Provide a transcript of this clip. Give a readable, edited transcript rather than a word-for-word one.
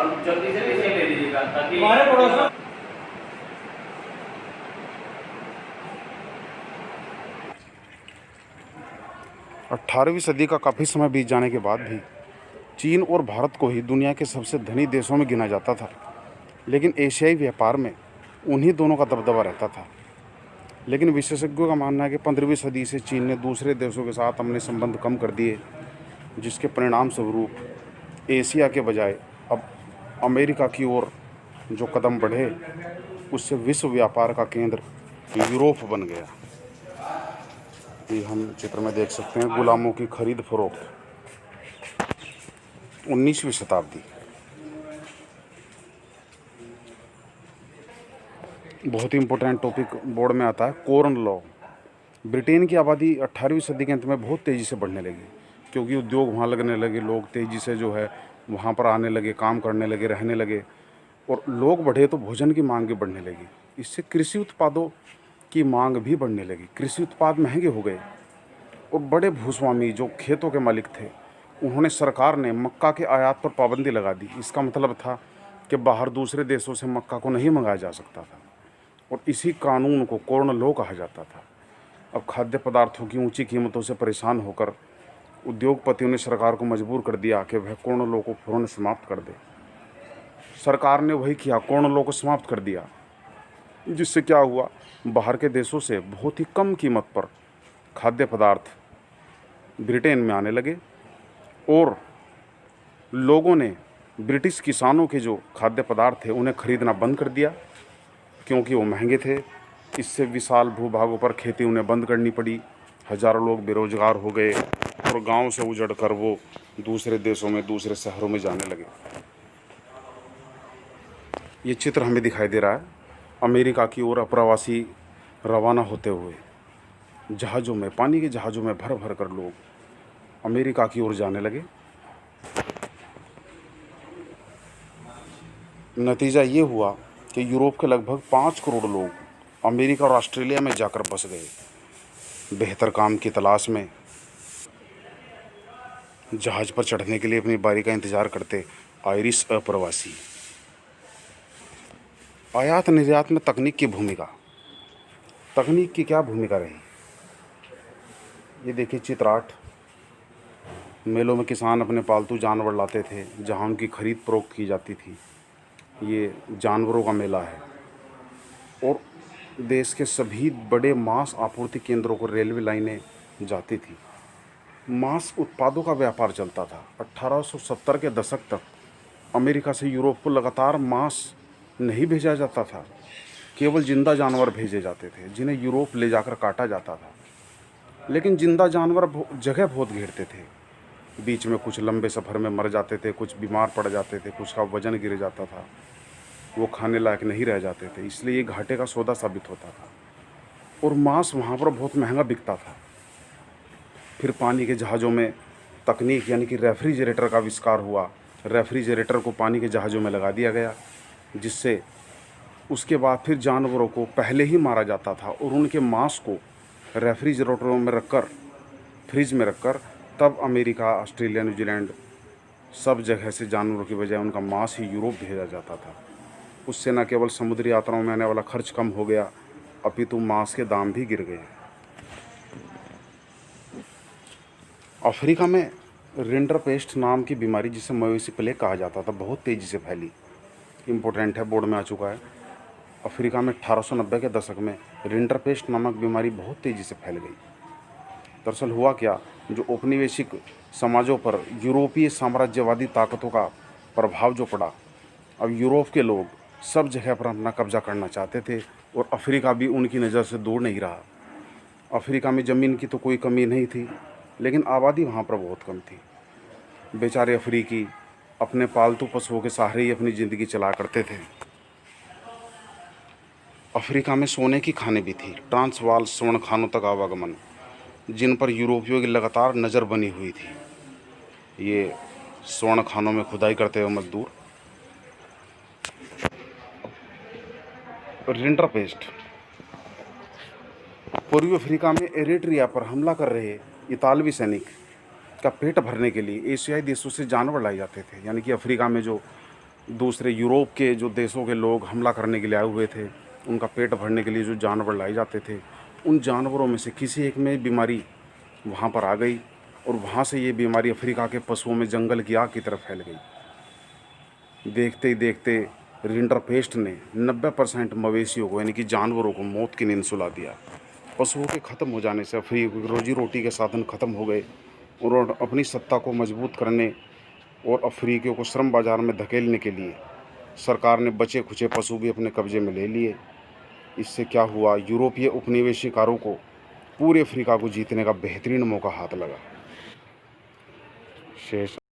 और जल्दी से इसे ले लीजिएगा ताकि हमारे पड़ोस 18वीं सदी का काफ़ी समय बीत जाने के बाद भी चीन और भारत को ही दुनिया के सबसे धनी देशों में गिना जाता था। लेकिन एशियाई व्यापार में उन्हीं दोनों का दबदबा रहता था। लेकिन विशेषज्ञों का मानना है कि 15वीं सदी से चीन ने दूसरे देशों के साथ अपने संबंध कम कर दिए, जिसके परिणाम स्वरूप एशिया के बजाय अब अमेरिका की ओर जो कदम बढ़े, उससे विश्व व्यापार का केंद्र यूरोप बन गया। ये हम चित्र में देख सकते हैं गुलामों की खरीद फरोख्त। 19वीं शताब्दी बहुत ही इम्पोर्टेंट टॉपिक बोर्ड में आता है, कॉर्न लॉ। ब्रिटेन की आबादी 18वीं सदी के अंत में बहुत तेज़ी से बढ़ने लगी, क्योंकि उद्योग वहाँ लगने लगे, लोग तेज़ी से जो है वहाँ पर आने लगे, काम करने लगे, रहने लगे, और लोग बढ़े तो भोजन की मांग भी बढ़ने लगी। इससे कृषि उत्पादों की मांग भी बढ़ने लगी, कृषि उत्पाद महंगे हो गए, और बड़े भूस्वामी जो खेतों के मालिक थे, उन्होंने सरकार ने मक्का के आयात पर पाबंदी लगा दी। इसका मतलब था कि बाहर दूसरे देशों से मक्का को नहीं मंगाया जा सकता था, और इसी कानून को कॉर्न लॉ कहा जाता था। अब खाद्य पदार्थों की ऊंची कीमतों से परेशान होकर उद्योगपतियों ने सरकार को मजबूर कर दिया कि वह कॉर्न लॉ को फौरन समाप्त कर दे। सरकार ने वही किया, कॉर्न लॉ को समाप्त कर दिया, जिससे क्या हुआ, बाहर के देशों से बहुत ही कम कीमत पर खाद्य पदार्थ ब्रिटेन में आने लगे, और लोगों ने ब्रिटिश किसानों के जो खाद्य पदार्थ थे उन्हें खरीदना बंद कर दिया, क्योंकि वो महंगे थे। इससे विशाल भूभागों पर खेती उन्हें बंद करनी पड़ी, हज़ारों लोग बेरोजगार हो गए, और गांव से उजड़ कर वो दूसरे देशों में, दूसरे शहरों में जाने लगे। ये चित्र हमें दिखाई दे रहा है अमेरिका की ओर अप्रवासी रवाना होते हुए जहाज़ों में, पानी के जहाज़ों में भर भर कर लोग अमेरिका की ओर जाने लगे। नतीजा ये हुआ कि यूरोप के लगभग 5 करोड़ लोग अमेरिका और ऑस्ट्रेलिया में जाकर बस गए, बेहतर काम की तलाश में, जहाज़ पर चढ़ने के लिए अपनी बारी का इंतज़ार करते आयरिश अप्रवासी। आयात निर्यात में तकनीक की भूमिका, तकनीक की क्या भूमिका रही, ये देखिए चित्र 8। मेलों में किसान अपने पालतू जानवर लाते थे, जहां उनकी खरीद फरोख्त की जाती थी। ये जानवरों का मेला है। और देश के सभी बड़े मांस आपूर्ति केंद्रों को रेलवे लाइनें जाती थी। मांस उत्पादों का व्यापार चलता था। 1870 के दशक तक अमेरिका से यूरोप को लगातार मांस नहीं भेजा जाता था, केवल जिंदा जानवर भेजे जाते थे, जिन्हें यूरोप ले जाकर काटा जाता था। लेकिन जिंदा जानवर जगह बहुत घेरते थे, बीच में कुछ लंबे सफ़र में मर जाते थे, कुछ बीमार पड़ जाते थे, कुछ का वजन गिर जाता था, वो खाने लायक नहीं रह जाते थे, इसलिए ये घाटे का सौदा साबित होता था, और मांस वहाँ पर बहुत महंगा बिकता था। फिर पानी के जहाज़ों में तकनीक यानी कि रेफ्रिजरेटर का आविष्कार हुआ। रेफ्रिजरेटर को पानी के जहाज़ों में लगा दिया गया, जिससे उसके बाद फिर जानवरों को पहले ही मारा जाता था, और उनके मांस को रेफ्रिजरेटरों में रखकर, फ्रिज में रखकर, तब अमेरिका, ऑस्ट्रेलिया, न्यूजीलैंड सब जगह से जानवरों की बजाय उनका मांस ही यूरोप भेजा जाता था। उससे न केवल समुद्री यात्राओं में आने वाला खर्च कम हो गया, अपितु मांस के दाम भी गिर गए। अफ्रीका में रिंडरपेस्ट नाम की बीमारी, जिसे मवेशी प्लेग कहा जाता था, बहुत तेज़ी से फैली। इम्पोर्टेंट है, बोर्ड में आ चुका है। अफ्रीका में 1890 के दशक में रिंडरपेस्ट नामक बीमारी बहुत तेज़ी से फैल गई। दरअसल हुआ क्या, जो औपनिवेशिक समाजों पर यूरोपीय साम्राज्यवादी ताकतों का प्रभाव जो पड़ा, अब यूरोप के लोग सब जगह पर अपना कब्जा करना चाहते थे, और अफ्रीका भी उनकी नज़र से दूर नहीं रहा। अफ्रीका में ज़मीन की तो कोई कमी नहीं थी, लेकिन आबादी वहाँ पर बहुत कम थी। बेचारे अफ्रीकी अपने पालतू पशुओं के सहारे ही अपनी ज़िंदगी चला करते थे। अफ्रीका में सोने की खानें भी थी, ट्रांसवाल स्वर्ण खानों तक आवागमन, जिन पर यूरोपियों की लगातार नज़र बनी हुई थी। ये स्वर्ण खानों में खुदाई करते हुए मजदूर। रिंडरपेस्ट पूर्वी अफ्रीका में एरिट्रिया पर हमला कर रहे इतालवी सैनिक का पेट भरने के लिए एशियाई देशों से जानवर लाए जाते थे। यानी कि अफ्रीका में जो दूसरे यूरोप के जो देशों के लोग हमला करने के लिए आए हुए थे, उनका पेट भरने के लिए जो जानवर लाए जाते थे, उन जानवरों में से किसी एक में बीमारी वहाँ पर आ गई और वहाँ से ये बीमारी अफ्रीका के पशुओं में जंगल की आग की तरफ फैल गई। देखते ही देखते रिंडरपेस्ट ने 90% मवेशियों को यानी कि जानवरों को मौत की नींद सुला दिया। पशुओं के ख़त्म हो जाने से अफ्रीका की रोजी रोटी के साधन ख़त्म हो गए और अपनी सत्ता को मजबूत करने और अफ्रीकियों को श्रम बाजार में धकेलने के लिए सरकार ने बचे खुचे पशु भी अपने कब्जे में ले लिए। इससे क्या हुआ, यूरोपीय उपनिवेशकारों को पूरे अफ्रीका को जीतने का बेहतरीन मौका हाथ लगा। शेष